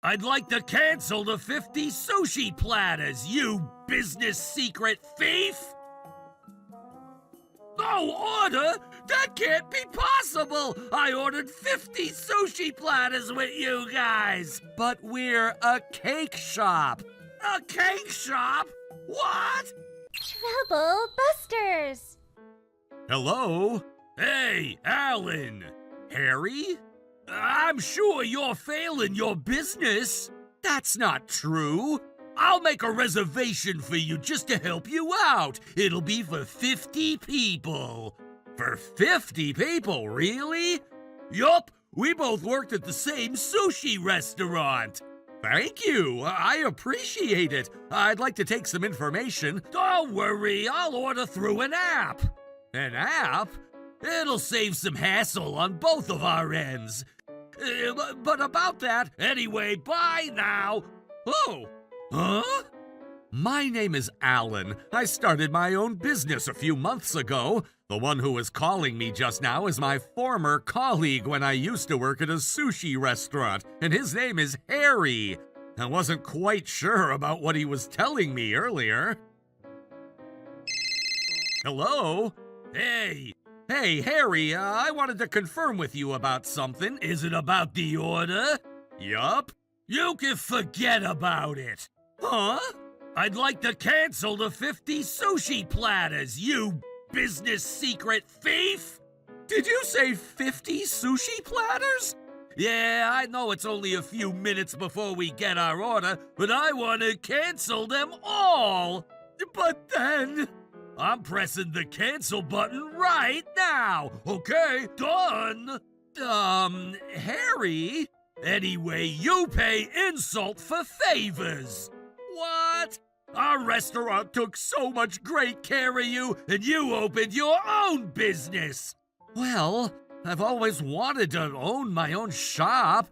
I'd like to cancel the 50 sushi platters, you business secret thief! No order? That can't be possible! I ordered 50 sushi platters with you guys! But we're a cake shop. A cake shop? What? Trouble Busters! Hello? Hey, Alan! Harry? I'm sure you're failing your business. That's not true. I'll make a reservation for you just to help you out. It'll be for 50 people. For 50 people, really? Yup, we both worked at the same sushi restaurant. Thank you, I appreciate it. I'd like to take some information. Don't worry, I'll order through an app. An app? It'll save some hassle on both of our ends. But about that, anyway, bye now. Oh, huh? My name is Alan. I started my own business a few months ago. The one who was calling me just now is my former colleague when I used to work at a sushi restaurant, and his name is Harry. I wasn't quite sure about what he was telling me earlier. Hello? Hey, Harry, I wanted to confirm with you about something. Is it about the order? Yup. You can forget about it. Huh? I'd like to cancel the 50 sushi platters, you business secret thief! Did you say 50 sushi platters? Yeah, I know it's only a few minutes before we get our order, but I want to cancel them all! But then... I'm pressing the cancel button right now! Okay, done! Harry? Anyway, you pay insult for favors! What? Our restaurant took so much great care of you, and you opened your own business! Well, I've always wanted to own my own shop.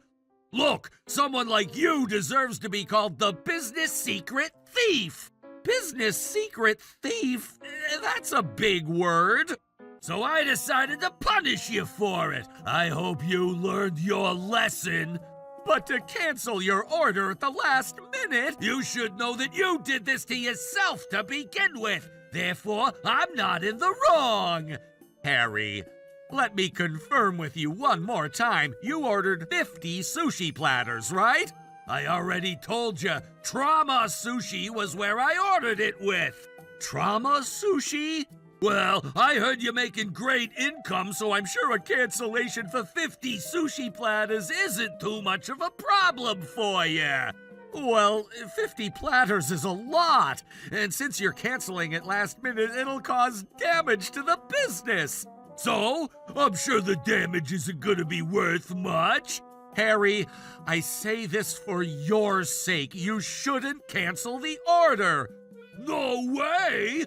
Look, someone like you deserves to be called the business secret thief! Business secret thief? That's a big word. So I decided to punish you for it. I hope you learned your lesson. But to cancel your order at the last minute, you should know that you did this to yourself to begin with. Therefore, I'm not in the wrong. Harry, let me confirm with you one more time. You ordered 50 sushi platters, right? I already told you, Trauma Sushi was where I ordered it with. Trauma Sushi? Well, I heard you're making great income, so I'm sure a cancellation for 50 sushi platters isn't too much of a problem for you. Well, 50 platters is a lot, and since you're canceling it last minute, it'll cause damage to the business. So, I'm sure the damage isn't gonna be worth much. Harry, I say this for your sake. You shouldn't cancel the order. No way!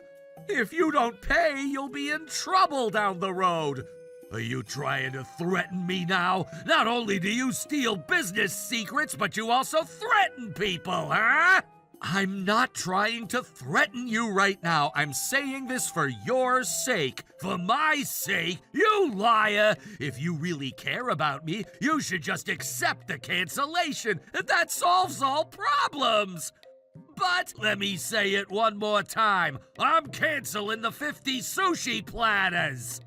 If you don't pay, you'll be in trouble down the road. Are you trying to threaten me now? Not only do you steal business secrets, but you also threaten people, huh? I'm not trying to threaten you right now. I'm saying this for your sake. For my sake? You liar! If you really care about me, you should just accept the cancellation, and that solves all problems. But let me say it one more time. I'm canceling the 50 sushi platters.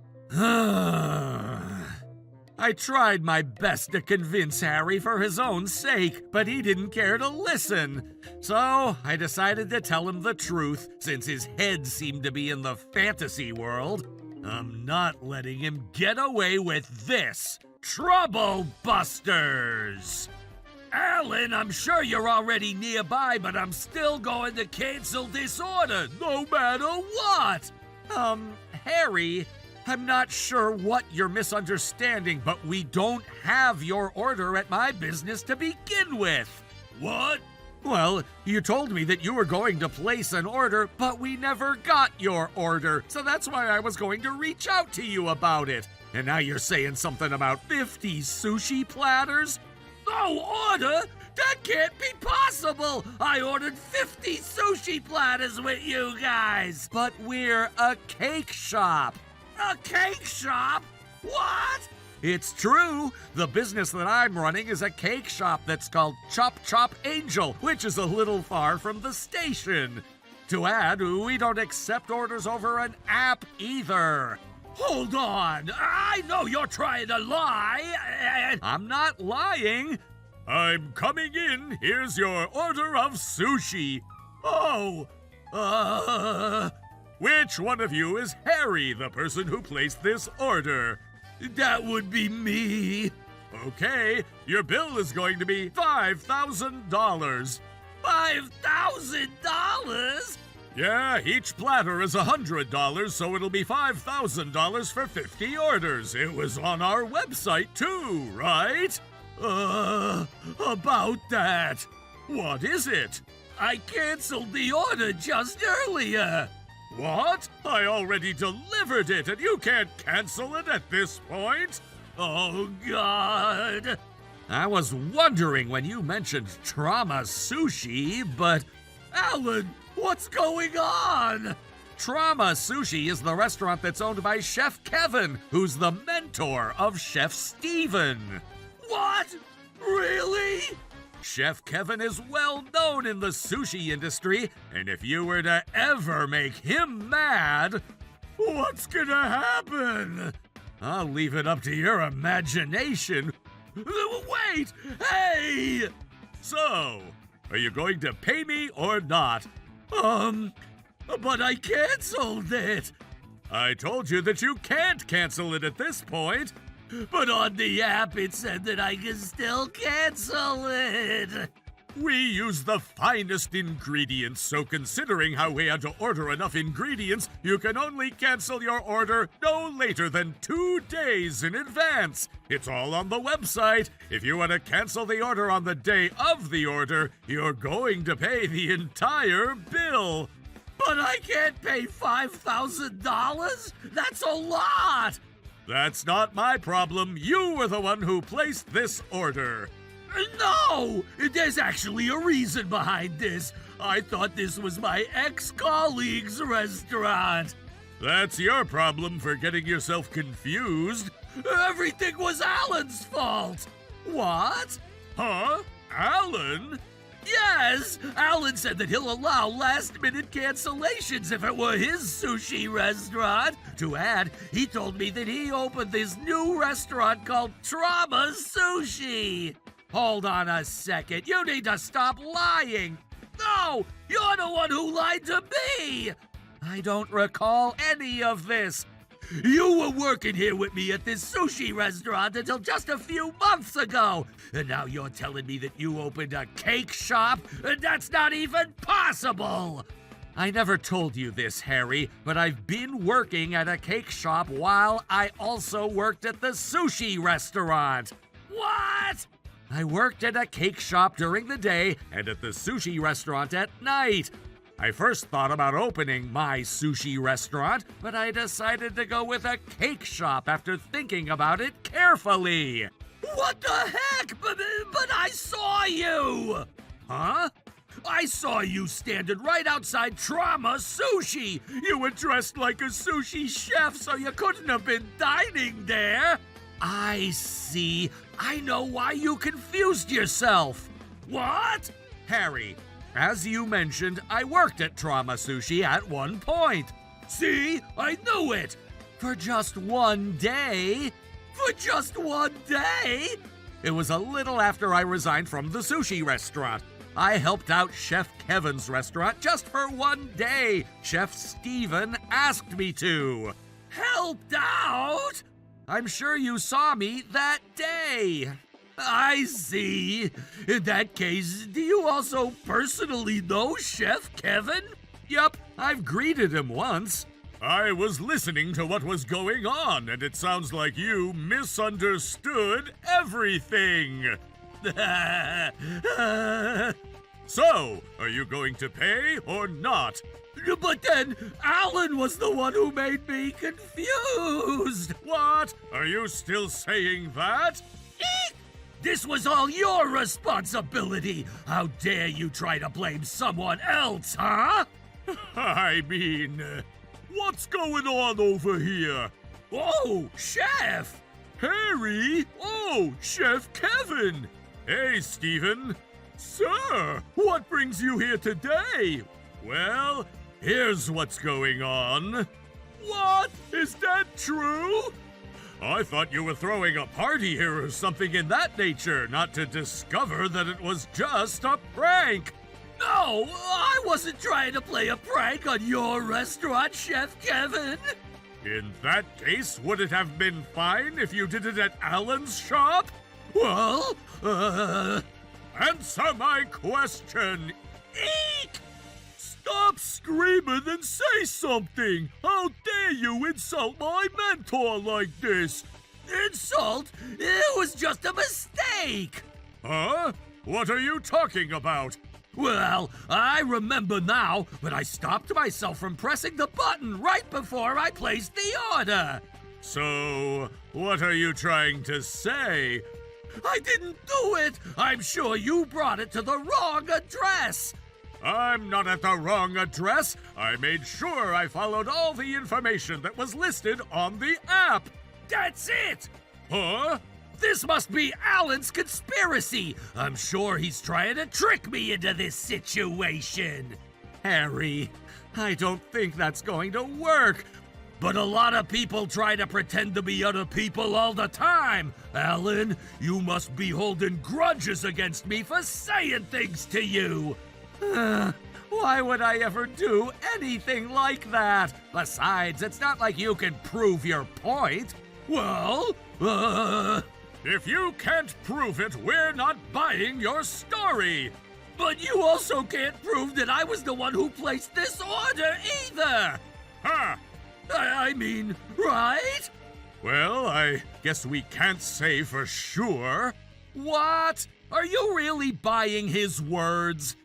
I tried my best to convince Harry for his own sake, but he didn't care to listen. So I decided to tell him the truth, since his head seemed to be in the fantasy world. I'm not letting him get away with this. Trouble Busters! Alan, I'm sure you're already nearby, but I'm still going to cancel this order, no matter what! Harry, I'm not sure what you're misunderstanding, but we don't have your order at my business to begin with. What? Well, you told me that you were going to place an order, but we never got your order, so that's why I was going to reach out to you about it. And now you're saying something about 50 sushi platters? No order? That can't be possible! I ordered 50 sushi platters with you guys! But we're a cake shop. A cake shop? What? It's true. The business that I'm running is a cake shop that's called Chop Chop Angel, which is a little far from the station. To add, we don't accept orders over an app either. Hold on! I know you're trying to lie! I'm not lying. I'm coming in. Here's your order of sushi. Oh, Which one of you is Harry, the person who placed this order? that would be me. Okay, your bill is going to be $5,000. $5,000? Yeah, each platter is $100, so it'll be $5,000 for 50 orders. It was on our website too, right? About that. What is it? I canceled the order just earlier. What? I already delivered it, and you can't cancel it at this point? Oh, God. I was wondering when you mentioned Trauma Sushi, but Alan, what's going on? Trauma Sushi is the restaurant that's owned by Chef Kevin, who's the mentor of Chef Steven. What? Really? Chef Kevin is well known in the sushi industry, and if you were to ever make him mad, What's gonna happen? I'll leave it up to your imagination. Wait! Hey! So, are you going to pay me or not? But I canceled it. I told you that you can't cancel it at this point. But on the app, it said that I can still cancel it. We use the finest ingredients, so considering how we had to order enough ingredients, you can only cancel your order no later than 2 days in advance. It's all on the website. If you want to cancel the order on the day of the order, you're going to pay the entire bill. But I can't pay $5,000? That's a lot! That's not my problem. You were the one who placed this order. No! There's actually a reason behind this. I thought this was my ex-colleague's restaurant. That's your problem for getting yourself confused. Everything was Alan's fault. What? Huh? Alan? Yes! Alan said that he'll allow last-minute cancellations if it were his sushi restaurant. To add, he told me that he opened this new restaurant called Trauma Sushi. Hold on a second. You need to stop lying. No! You're the one who lied to me! I don't recall any of this. You were working here with me at this sushi restaurant until just a few months ago. And now you're telling me that you opened a cake shop? And that's not even possible! I never told you this, Harry, but I've been working at a cake shop while I also worked at the sushi restaurant. What? I worked at a cake shop during the day and at the sushi restaurant at night. I first thought about opening my sushi restaurant, but I decided to go with a cake shop after thinking about it carefully. What the heck? But I saw you! Huh? I saw you standing right outside Trauma Sushi. You were dressed like a sushi chef, so you couldn't have been dining there. I see. I know why you confused yourself. What? Harry, as you mentioned, I worked at Trauma Sushi at one point. See? I knew it. For just one day. For just one day? It was a little after I resigned from the sushi restaurant. I helped out Chef Kevin's restaurant just for one day. Chef Steven asked me to. Helped out? I'm sure you saw me that day. I see. In that case, do you also personally know Chef Kevin? Yup, I've greeted him once. I was listening to what was going on, and it sounds like you misunderstood everything. So, are you going to pay or not? But then, Alan was the one who made me confused. What? Are you still saying that? Eek! This was all your responsibility. How dare you try to blame someone else, huh? I mean, what's going on over here? Oh, Chef! Harry? Oh, Chef Kevin! Hey, Stephen. Sir, what brings you here today? Well, here's what's going on. What? Is that true? I thought you were throwing a party here or something in that nature, not to discover that it was just a prank. No, I wasn't trying to play a prank on your restaurant, Chef Kevin. In that case, would it have been fine if you did it at Alan's shop? Well, Answer my question. eek! Stop screaming and say something! How dare you insult my mentor like this? Insult? It was just a mistake. Huh? What are you talking about? Well, I remember now, but I stopped myself from pressing the button right before I placed the order. So, what are you trying to say? I didn't do it. I'm sure you brought it to the wrong address. I'm not at the wrong address. I made sure I followed all the information that was listed on the app. That's it. Huh? This must be Alan's conspiracy. I'm sure he's trying to trick me into this situation. Harry, I don't think that's going to work. But a lot of people try to pretend to be other people all the time. Alan, you must be holding grudges against me for saying things to you. Why would I ever do anything like that? Besides, it's not like you can prove your point. Well, If you can't prove it, we're not buying your story. but you also can't prove that I was the one who placed this order either. Huh? I mean, right? Well, I guess we can't say for sure. What? Are you really buying his words?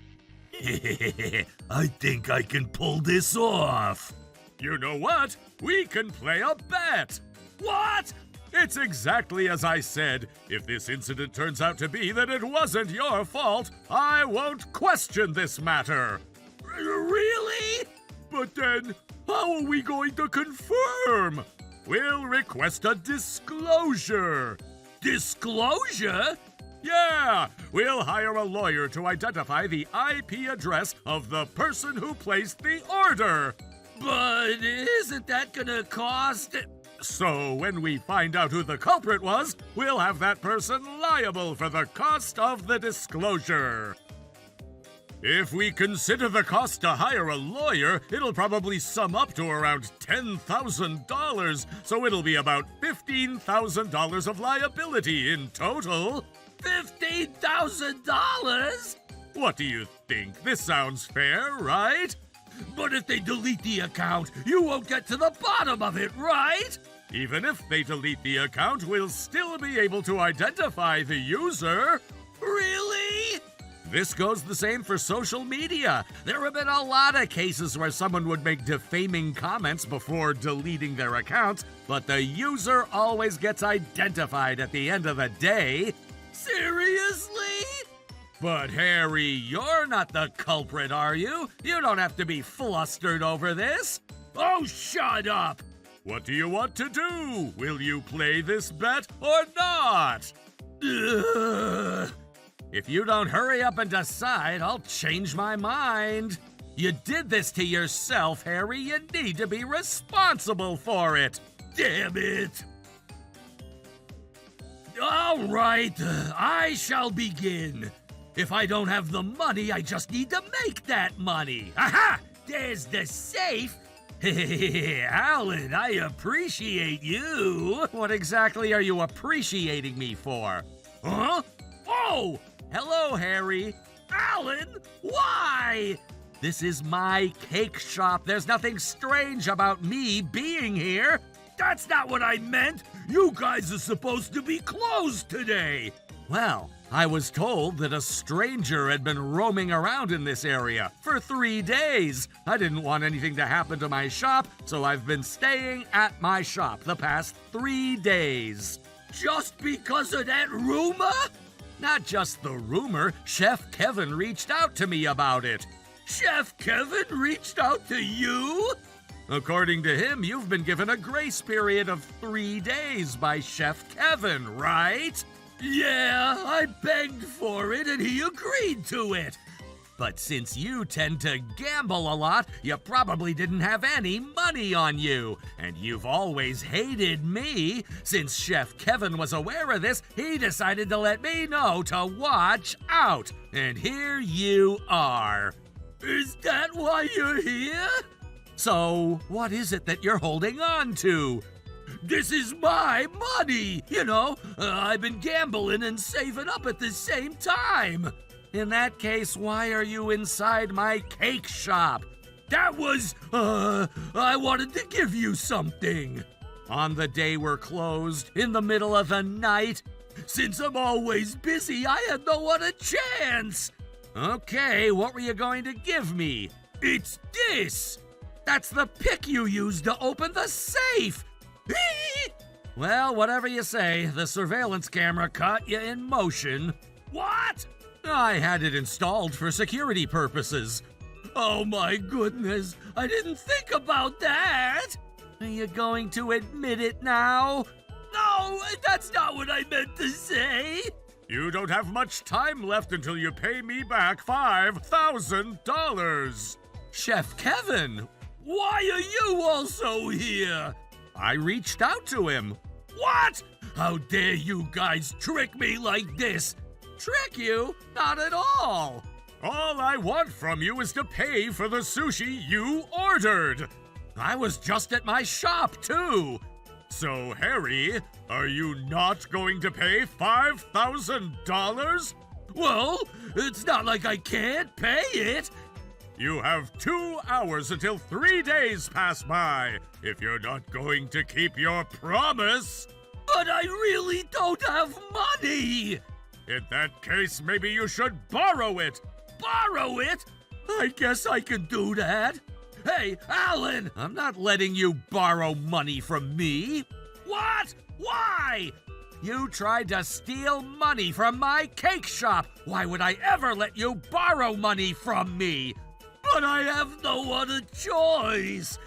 I think I can pull this off. You know what? We can play a bet. What? It's exactly as I said. If this incident turns out to be that it wasn't your fault, I won't question this matter. Really? But then, how are we going to confirm? We'll request a disclosure. Disclosure? Yeah, we'll hire a lawyer to identify the IP address of the person who placed the order. But isn't that gonna cost? So when we find out who the culprit was, we'll have that person liable for the cost of the disclosure. If we consider the cost to hire a lawyer, it'll probably sum up to around $10,000, so it'll be about $15,000 of liability in total. $15,000? What do you think? This sounds fair, right? But if they delete the account, you won't get to the bottom of it, right? Even if they delete the account, we'll still be able to identify the user. Really? This goes the same for social media. There have been a lot of cases where someone would make defaming comments before deleting their account, but the user always gets identified at the end of the day. Seriously? But Harry, you're not the culprit, are you? You don't have to be flustered over this. Oh, shut up! What do you want to do? Will you play this bet or not? Ugh. If you don't hurry up and decide, I'll change my mind. You did this to yourself, Harry. You need to be responsible for it. Damn it! All right, I shall begin. If I don't have the money, I just need to make that money. Aha! There's the safe. Alan, I appreciate you. What exactly are you appreciating me for? Huh? Oh! Hello, Harry. Alan, why? This is my cake shop. There's nothing strange about me being here. That's not what I meant. You guys are supposed to be closed today. Well, I was told that a stranger had been roaming around in this area for 3 days. I didn't want anything to happen to my shop, so I've been staying at my shop the past 3 days. Just because of that rumor? Not just the rumor, Chef Kevin reached out to me about it. Chef Kevin reached out to you? According to him, you've been given a grace period of 3 days by Chef Kevin, right? Yeah, I begged for it and he agreed to it. But since you tend to gamble a lot, you probably didn't have any money on you. And you've always hated me. Since Chef Kevin was aware of this, he decided to let me know to watch out. And here you are. Is that why you're here? So, what is it that you're holding on to? This is my money. I've been gambling and saving up at the same time. In that case, why are you inside my cake shop? That was, I wanted to give you something. On the day we're closed, in the middle of the night? Since I'm always busy, I had no other chance. Okay, what were you going to give me? It's this. That's the pick you used to open the safe. Well, whatever you say, the surveillance camera caught you in motion. What? I had it installed for security purposes. Oh my goodness, I didn't think about that. Are you going to admit it now? No, that's not what I meant to say. You don't have much time left until you pay me back $5,000. Chef Kevin! Why are you also here? I reached out to him. What? How dare you guys trick me like this? Trick you? Not at all. All I want from you is to pay for the sushi you ordered. I was just at my shop, too. So, Harry, are you not going to pay $5,000? Well, it's not like I can't pay it. You have 2 hours until 3 days pass by. If you're not going to keep your promise. But I really don't have money. In that case, maybe you should borrow it. Borrow it? I guess I can do that. Hey, Alan! I'm not letting you borrow money from me. What? Why? You tried to steal money from my cake shop. Why would I ever let you borrow money from me? But I have no other choice.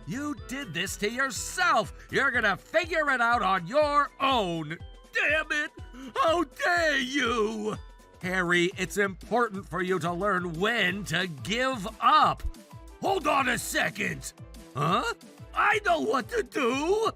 You did this to yourself. You're gonna figure it out on your own. Damn it! How dare you! Harry, it's important for you to learn when to give up. Hold on a second. Huh? I know what to do.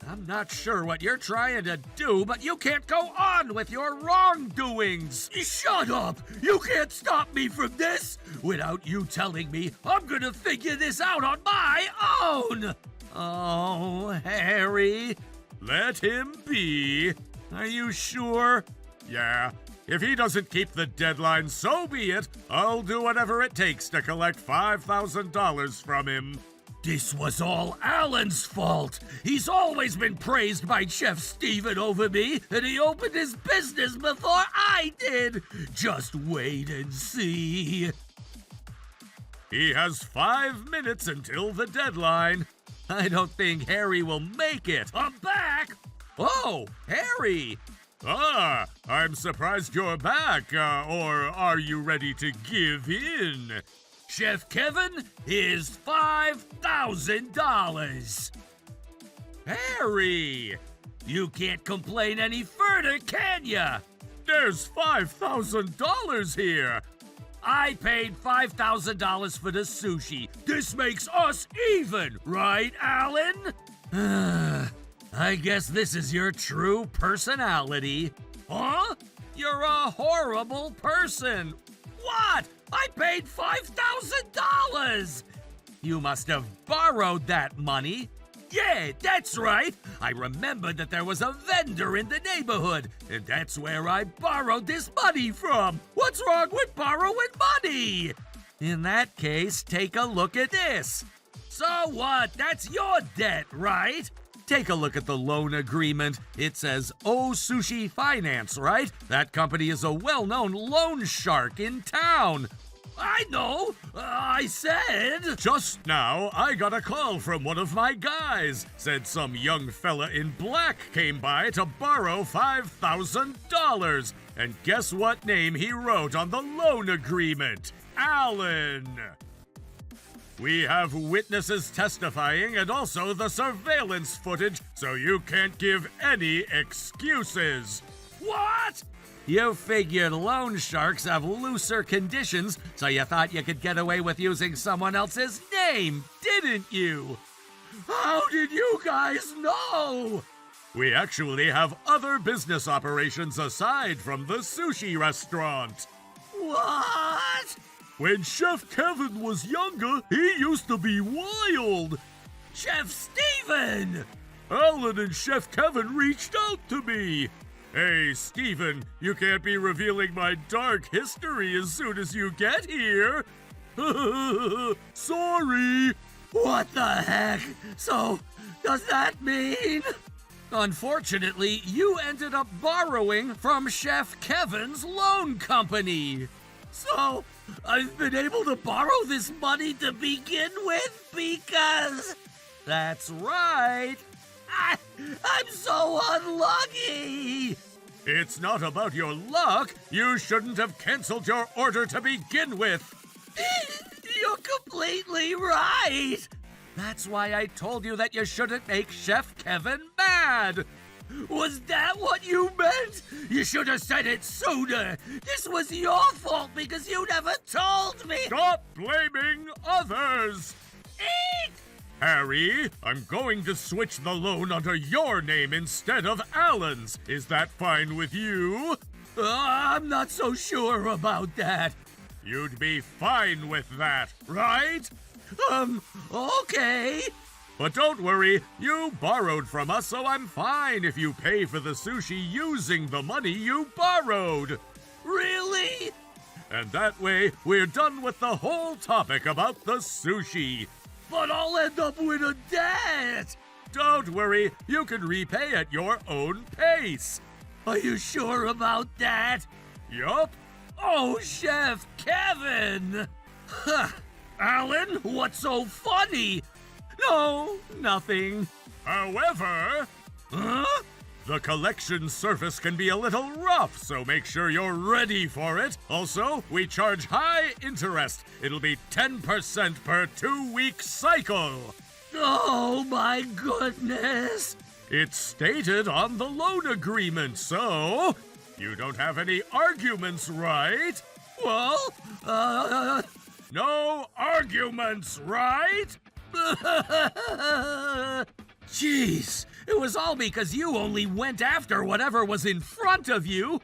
I'm not sure what you're trying to do, but you can't go on with your wrongdoings. Shut up! You can't stop me from this! Without you telling me, I'm gonna figure this out on my own! Oh, Harry. Let him be. Are you sure? Yeah. If he doesn't keep the deadline, so be it. I'll do whatever it takes to collect $5,000 from him. This was all Alan's fault. He's always been praised by Chef Steven over me, and he opened his business before I did. Just wait and see. He has 5 minutes until the deadline. I don't think Harry will make it. I'm back. Oh, Harry! Ah, I'm surprised you're back. Or are you ready to give in? Chef Kevin, here's $5,000. Harry! You can't complain any further, can ya? There's $5,000 here. I paid $5,000 for the sushi. This makes us even, right, Alan? I guess this is your true personality. Huh? You're a horrible person. What? I paid $5,000! You must have borrowed that money. Yeah, that's right. I remembered that there was a vendor in the neighborhood, and that's where I borrowed this money from. What's wrong with borrowing money? In that case, take a look at this. So what? That's your debt, right? Take a look at the loan agreement. It says O Sushi Finance, right? That company is a well-known loan shark in town. I know. I said. Just now, I got a call from one of my guys. Said some young fella in black came by to borrow $5,000. And guess what name he wrote on the loan agreement? Alan. We have witnesses testifying and also the surveillance footage, so you can't give any excuses. What? You figured loan sharks have looser conditions, so you thought you could get away with using someone else's name, didn't you? How did you guys know? We actually have other business operations aside from the sushi restaurant. What? When Chef Kevin was younger, he used to be wild. Chef Steven! Alan and Chef Kevin reached out to me. Hey, Steven, you can't be revealing my dark history as soon as you get here. Sorry. What the heck? So, does that mean? Unfortunately, you ended up borrowing from Chef Kevin's loan company. So, I've been able to borrow this money to begin with because... That's right. I'm so unlucky! It's not about your luck. You shouldn't have canceled your order to begin with. You're completely right! That's why I told you that you shouldn't make Chef Kevin mad! Was that what you meant? You should have said it sooner! This was your fault because you never told me! Stop blaming others! Eek! Harry, I'm going to switch the loan under your name instead of Alan's. Is that fine with you? I'm not so sure about that. You'd be fine with that, right? Okay. But don't worry, you borrowed from us, so I'm fine if you pay for the sushi using the money you borrowed. Really? And that way, we're done with the whole topic about the sushi. But I'll end up with a debt! Don't worry, you can repay at your own pace. Are you sure about that? Yup. Oh, Chef Kevin! Huh. Alan, what's so funny? No, nothing. However, Huh? the collection service can be a little rough, so make sure you're ready for it. Also, we charge high interest. It'll be 10% per 2-week cycle. Oh, my goodness! It's stated on the loan agreement, so you don't have any arguments, right? Well, No arguments, right? Jeez, it was all because you only went after whatever was in front of you.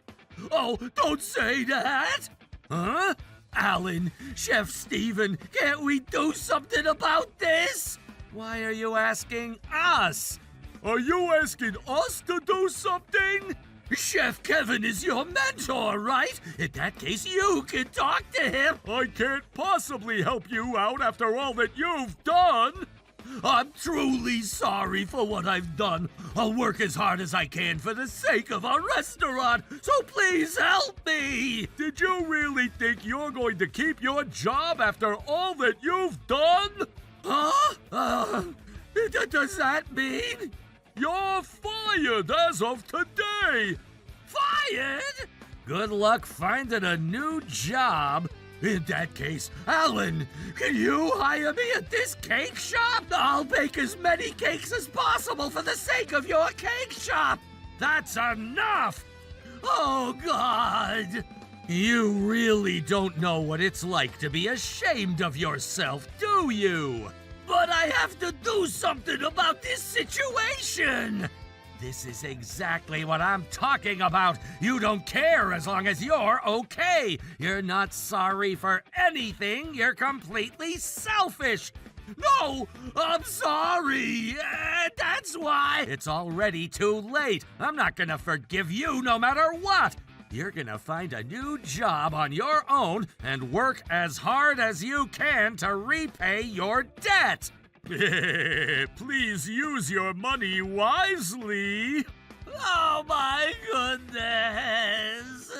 Oh, don't say that! Huh? Alan, Chef Steven, can't we do something about this? Why are you asking us? Are you asking us to do something? Chef Kevin is your mentor, right? In that case, you can talk to him. I can't possibly help you out after all that you've done. I'm truly sorry for what I've done. I'll work as hard as I can for the sake of our restaurant, so please help me! Did you really think you're going to keep your job after all that you've done? Huh? Does that mean? You're fired as of today! Fired? Good luck finding a new job. In that case, Alan, can you hire me at this cake shop? I'll bake as many cakes as possible for the sake of your cake shop. That's enough. Oh, God. You really don't know what it's like to be ashamed of yourself, do you? But I have to do something about this situation. This is exactly what I'm talking about. You don't care as long as you're okay. You're not sorry for anything. You're completely selfish. No, I'm sorry. That's why. It's already too late. I'm not gonna forgive you no matter what. You're gonna find a new job on your own and work as hard as you can to repay your debt. Please use your money wisely. Oh my goodness!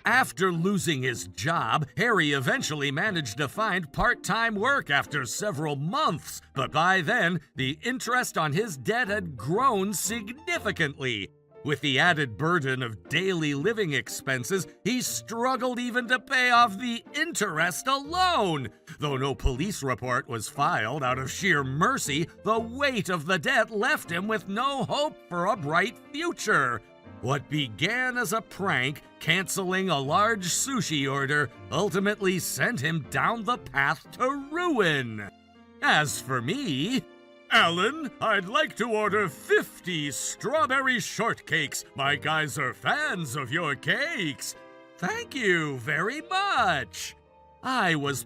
After losing his job, Harry eventually managed to find part-time work after several months, but by then, the interest on his debt had grown significantly. With the added burden of daily living expenses, he struggled even to pay off the interest alone. Though no police report was filed out of sheer mercy, the weight of the debt left him with no hope for a bright future. What began as a prank, canceling a large sushi order, ultimately sent him down the path to ruin. As for me, Alan, I'd like to order 50 strawberry shortcakes. My guys are fans of your cakes. Thank you very much. I was